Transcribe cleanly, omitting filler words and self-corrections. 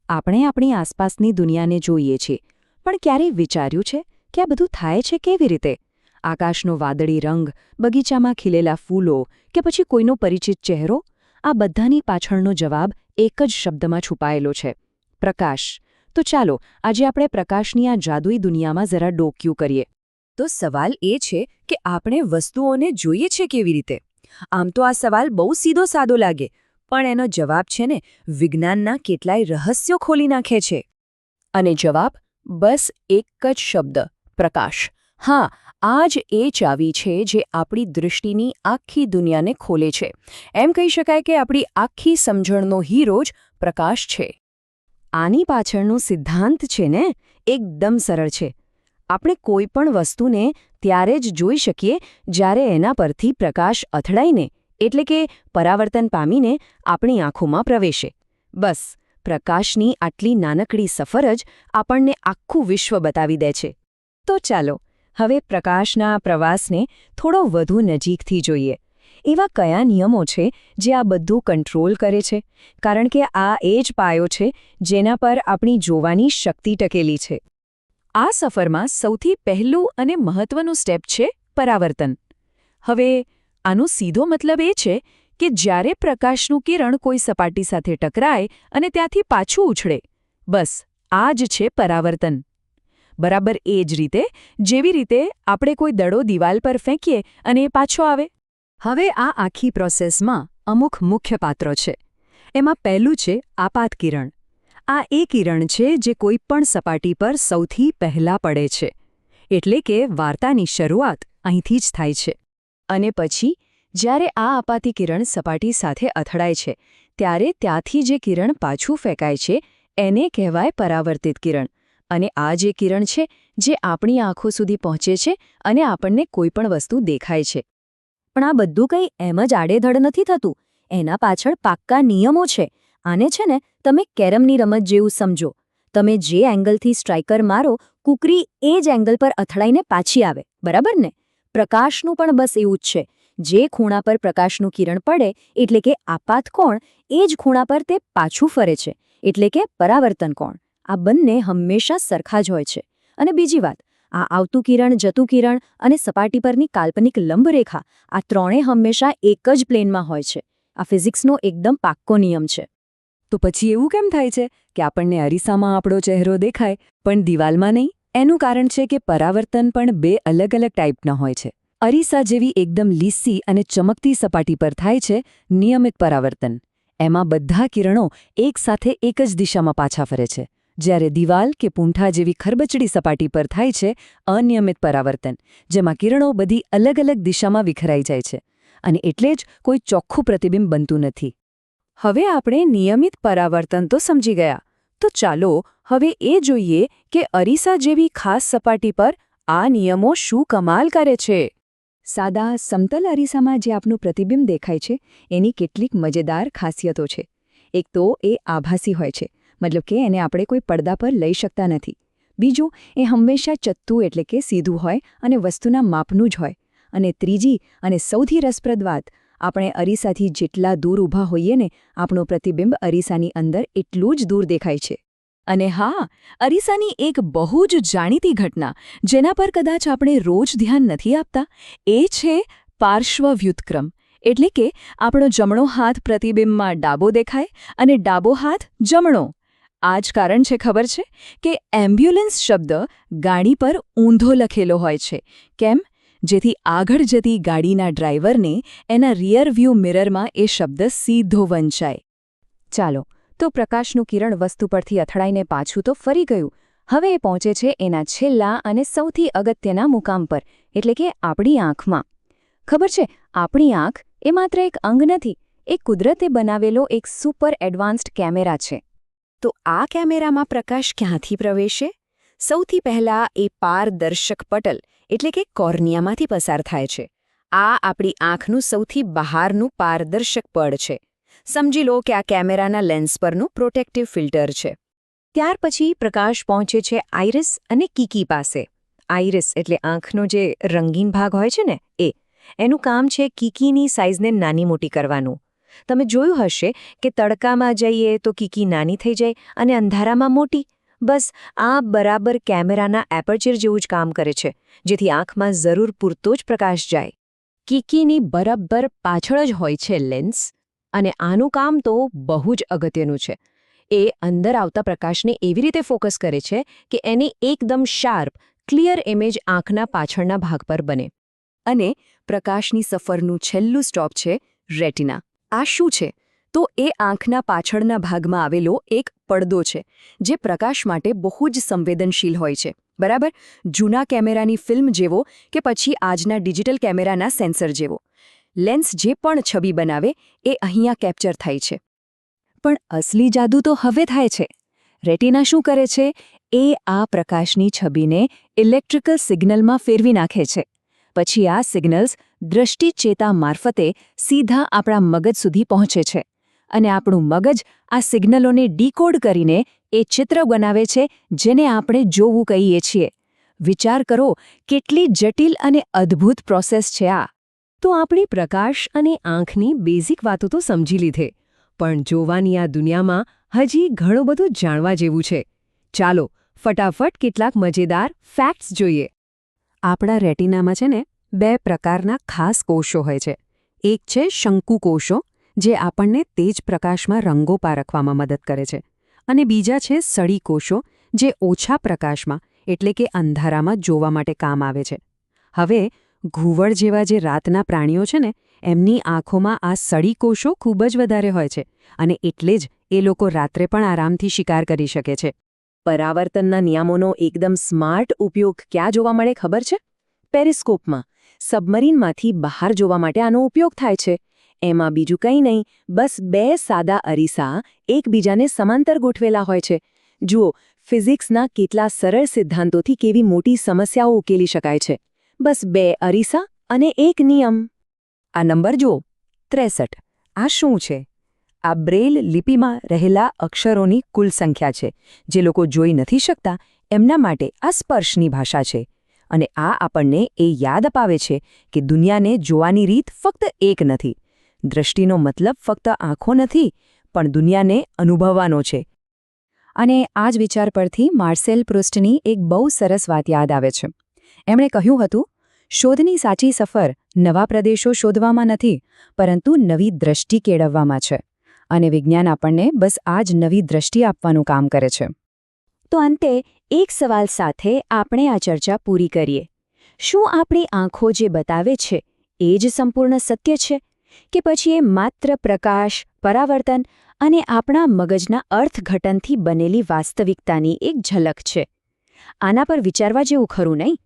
આપણે આપણી આસપાસની દુનિયાને જોઈએ છીએ, પણ ક્યારેય વિચાર્યું છે કે આ બધું થાય છે કેવી રીતે? આકાશનો વાદળી રંગ, બગીચામાં ખીલેલા ફૂલો કે પછી કોઈનો પરિચિત ચહેરો, આ બધાની પાછળનો જવાબ એક જ શબ્દમાં છુપાયેલો છે: પ્રકાશ. તો ચાલો આજે આપણે પ્રકાશની આ જાદુઈ દુનિયામાં જરા ડોકિયું કરીએ. તો સવાલ એ છે કે આપણે વસ્તુઓને જોઈએ છે કેવી રીતે? આમ તો આ સવાલ બહુ સીધો સાદો લાગે, પણ એનો જવાબ છે ને વિજ્ઞાનના કેટલાય રહસ્યો ખોલી નાખે છે. અને જવાબ બસ એક જ શબ્દ: પ્રકાશ. હા, આ જ એ ચાવી છે જે આપણી દૃષ્ટિની આખી દુનિયાને ખોલે છે. એમ કહી શકાય કે આપણી આખી સમજણનો હીરો જ પ્રકાશ છે. આની પાછળનો સિદ્ધાંત છે ને એકદમ સરળ છે. આપણે કોઈ પણ વસ્તુને ત્યારે જ જોઈ શકીએ જ્યારે એના પરથી પ્રકાશ અથડાઈને, એટલે કે પરાવર્તન પામીને આપણી આંખોમાં પ્રવેશે. બસ, પ્રકાશની આટલી નાનકડી સફર જ આપણને આખું વિશ્વ બતાવી દે છે. તો ચાલો હવે પ્રકાશના પ્રવાસને થોડો વધુ નજીકથી જોઈએ. એવા કયા નિયમો છે જે આ બધું કંટ્રોલ કરે છે? કારણ કે આ એ જ પાયો છે જેના પર આપણી જોવાની શક્તિ ટકેલી છે. આ સફરમાં સૌથી પહેલું અને મહત્વનું સ્ટેપ છે પરાવર્તન. હવે આનો સીધો મતલબ એ છે કે જ્યારે પ્રકાશનું કિરણ કોઈ સપાટી સાથે ટકરાય અને ત્યાંથી પાછું ઉછળે, બસ આ જ છે પરાવર્તન. બરાબર એ જ રીતે જેવી રીતે આપણે કોઈ દડો દિવાલ પર ફેંકીએ અને એ પાછો આવે. હવે આ આખી પ્રોસેસમાં અમુક મુખ્ય પાત્રો છે. એમાં પહેલું છે આપાત કિરણ. આ એ કિરણ છે જે કોઈ પણ સપાટી પર સૌથી પહેલાં પડે છે. એટલે કે વાર્તાની શરૂઆત અહીંથી જ થાય છે. અને પછી જ્યારે આ આપાતી કિરણ સપાટી સાથે અથડાય છે, ત્યારે ત્યાંથી જે કિરણ પાછું ફેંકાય છે એને કહેવાય પરાવર્તિત કિરણ. અને આ જે કિરણ છે જે આપણી આંખો સુધી પહોંચે છે અને આપણને કોઈપણ વસ્તુ દેખાય છે. પણ આ બધું કંઈ એમ જ આડેધડ નથી થતું. એના પાછળ પાક્કા નિયમો છે. આને છે ને તમે કેરમની રમત જેવું સમજો. તમે જે એંગલથી સ્ટ્રાઇકર મારો, કૂકરી એ જ એંગલ પર અથડાઈને પાછી આવે, બરાબર ને? પ્રકાશનું પણ બસ એવું જ છે. જે ખૂણા પર પ્રકાશનું કિરણ પડે, એટલે કે આપાત કોણ, એ જ ખૂણા પર તે પાછું ફરે છે, એટલે કે પરાવર્તન કોણ. આ બંને હંમેશા સરખા જ હોય છે. અને બીજી વાત, આ આવતું કિરણ, જતું કિરણ અને સપાટી પરની કાલ્પનિક લંબરેખા, આ ત્રણે હંમેશા એક જ પ્લેનમાં હોય છે. આ ફિઝિક્સનો એકદમ પાક્કો નિયમ છે. તો પછી એવું કેમ થાય છે કે આપણને અરીસામાં આપણો ચહેરો દેખાય પણ દિવાલમાં નહીં? એનું કારણ છે કે પરાવર્તન પણ બે અલગ અલગ ટાઈપના હોય છે. અરીસા જેવી એકદમ લીસી અને ચમકતી સપાટી પર થાય છે નિયમિત પરાવર્તન. એમાં બધા કિરણો એકસાથે એક જ દિશામાં પાછા ફરે છે. જ્યારે દિવાલ કે પૂંઠા જેવી ખરબચડી સપાટી પર થાય છે અનિયમિત પરાવર્તન, જેમાં કિરણો બધી અલગ અલગ દિશામાં વિખરાઈ જાય છે. અને એટલે જ કોઈ ચોખ્ખું પ્રતિબિંબ બનતું નથી. હવે આપણે નિયમિત પરાવર્તન તો સમજી ગયા. તો ચાલો હવે એ જોઈએ કે અરીસા જેવી ખાસ સપાટી પર આ નિયમો શું કમાલ કરે છે. સાદા સમતલ અરીસામાં જે આપનું પ્રતિબિંબ દેખાય છે એની કેટલીક મજેદાર ખાસિયતો છે. એક તો એ આભાસી હોય છે, મતલબ કે એને આપણે કોઈ પડદા પર લઈ શકતા નથી. બીજું, એ હંમેશા ચત્તું એટલે કે સીધું હોય અને વસ્તુના માપનું જ હોય. અને ત્રીજી અને સૌથી રસપ્રદ વાત, આપણે અરીસાથી જેટલા દૂર ઊભા હોઈએ ને, આપણું પ્રતિબિંબ અરીસાની અંદર એટલું જ દૂર દેખાય છે. અને હા, અરીસાની એક બહુ જ જાણીતી ઘટના, જેના પર કદાચ આપણે રોજ ધ્યાન નથી આપતા, એ છે પાર્શ્વવ્યુત્ક્રમ. એટલે કે આપણો જમણો હાથ પ્રતિબિંબમાં ડાબો દેખાય અને ડાબો હાથ જમણો. આ જ કારણ છે, ખબર છે, કે એમ્બ્યુલન્સ શબ્દ ગાડી પર ઊંધો લખેલો હોય છે. કેમ? જેથી આગળ જતી ગાડીના ડ્રાઈવરને એના રિયર વ્યૂ મિરરમાં એ શબ્દ સીધો વંચાય. ચાલો, તો પ્રકાશનું કિરણ વસ્તુ પરથી અથડાઈને પાછું તો ફરી ગયું. હવે એ પહોંચે છે એના છેલ્લા અને સૌથી અગત્યના મુકામ પર, એટલે કે આપણી આંખમાં. ખબર છે, આપણી આંખ એ માત્ર એક અંગ નથી, એ કુદરતે બનાવેલો એક સુપર એડવાન્સ્ડ કેમેરા છે. તો આ કેમેરામાં પ્રકાશ ક્યાંથી પ્રવેશે? સૌથી પહેલાં એ પારદર્શક પટલ એટલે કે કોર્નિયામાંથી પસાર થાય છે. આ આપણી આંખનું સૌથી બહારનું પારદર્શક પડ છે. સમજી લો કે આ કેમેરાના લેન્સ પરનું પ્રોટેક્ટિવ ફિલ્ટર છે. ત્યાર પછી પ્રકાશ પહોંચે છે આઇરિસ અને કીકી પાસે. આઇરિસ એટલે આંખનો જે રંગીન ભાગ હોય છે ને, એનું કામ છે કીકીની સાઇઝને નાની મોટી કરવાનું. તમે જોયું હશે કે તડકામાં જઈએ તો કીકી નાની થઈ જાય અને અંધારામાં મોટી. બસ આ બરાબર કેમેરાના એપર્ચર જેવું જ કામ કરે છે, જેથી આંખમાં જરૂર પૂરતો જ પ્રકાશ જાય. કીકીની બરાબર પાછળ જ હોય છે લેન્સ, અને આનું કામ તો બહુ જ અગત્યનું છે. એ અંદર આવતા પ્રકાશને એવી રીતે ફોકસ કરે છે કે એની એકદમ શાર્પ, ક્લિયર ઇમેજ આંખના પાછળના ભાગ પર બને. અને પ્રકાશની સફરનું છેલ્લું સ્ટોપ છે રેટિના. આ શું છે? તો એ આંખના પાછળના ભાગમાં આવેલો એક પડદો છે, જે પ્રકાશ માટે બહુ જ સંવેદનશીલ હોય છે. બરાબર, જૂના કેમેરાની ફિલ્મ જેવો કે પછી આજના ડિજિટલ કેમેરાના સેન્સર જેવો. લેન્સ જે પણ છબી બનાવે એ અહીંયા કેપ્ચર થાય છે. પણ અસલી જાદુ તો હવે થાય છે. રેટિના શું કરે છે? એ આ પ્રકાશની છબીને ઇલેક્ટ્રિકલ સિગ્નલમાં ફેરવી નાખે છે. પછી આ સિગ્નલ્સ દૃષ્ટિચેતા મારફતે સીધા આપણા મગજ સુધી પહોંચે છે, અને આપણું મગજ આ સિગ્નલોને ડીકોડ કરીને એ ચિત્ર બનાવે છે જેને આપણે જોવું કહીએ છીએ. વિચાર કરો, કેટલી જટિલ અને અદ્ભુત પ્રોસેસ છે આ. તો આપણી પ્રકાશ અને આંખની બેઝિક વાતો તો સમજી લીધે, પણ જોવાની આ દુનિયામાં હજી ઘણું બધું જાણવા જેવું છે. ચાલો ફટાફટ કેટલાક મજેદાર ફેક્ટ્સ જોઈએ. આપણા રેટિનામાં છે ને 2 પ્રકારના ખાસ કોષો હોય છે. એક છે શંકુ કોષો, જે આપણને તેજ પ્રકાશમાં રંગો પારખવામાં મદદ કરે છે, અને બીજા છે સળી કોષો, જે ઓછા પ્રકાશમાં એટલે કે અંધારામાં જોવા માટે કામ આવે છે. હવે ઘુવડ જેવા જે રાતના પ્રાણીઓ છે ને, એમની આંખોમાં આ સળી કોષો ખૂબ જ વધારે હોય છે, અને એટલે જ એ લોકો રાત્રે પણ આરામથી શિકાર કરી શકે છે. પરાવર્તનના નિયમોનો એકદમ સ્માર્ટ ઉપયોગ ક્યાં જોવા મળે ખબર છે? પેરિસ્કોપમાં. સબમરીનમાંથી બહાર જોવા માટે આનો ઉપયોગ થાય છે. એમાં બીજું કંઈ નહીં, બસ 2 સાદા અરીસા એકબીજાને સમાંતર ગોઠવેલા હોય છે. જુઓ, ફિઝિક્સના કેટલા સરળ સિદ્ધાંતોથી કેવી મોટી સમસ્યાઓ ઉકેલી શકાય છે. બસ 2 અરીસા અને એક નિયમ. આ નંબર જુઓ, 63. આ શું છે? આ બ્રેલ લિપિમાં રહેલા અક્ષરોની કુલ સંખ્યા છે. જે લોકો જોઈ નથી શકતા એમના માટે આ સ્પર્શની ભાષા છે. અને આ આપણને એ યાદ અપાવે છે કે દુનિયાને જોવાની રીત ફક્ત એક નથી. દૃષ્ટિનો મતલબ ફક્ત આંખો નથી, પણ દુનિયાને અનુભવવાનો છે. અને આ જ વિચાર પરથી માર્સેલ પ્રુસ્ટની એક બહુ સરસ વાત યાદ આવે છે. એમણે કહ્યું હતું, શોધની સાચી સફર નવા પ્રદેશો શોધવામાં નથી, પરંતુ નવી દ્રષ્ટિ કેળવવામાં છે. અને વિજ્ઞાન આપણને બસ આ જ નવી દ્રષ્ટિ આપવાનું કામ કરે છે. તો અંતે એક સવાલ સાથે આપણે આ ચર્ચા પૂરી કરીએ. શું આપણી આંખો જે બતાવે છે એ જ સંપૂર્ણ સત્ય છે, કે પછી એ માત્ર પ્રકાશ, પરાવર્તન અને આપણા મગજના અર્થઘટનથી બનેલી વાસ્તવિકતાની એક ઝલક છે? આના પર વિચારવા જેવું ખરું નહીં?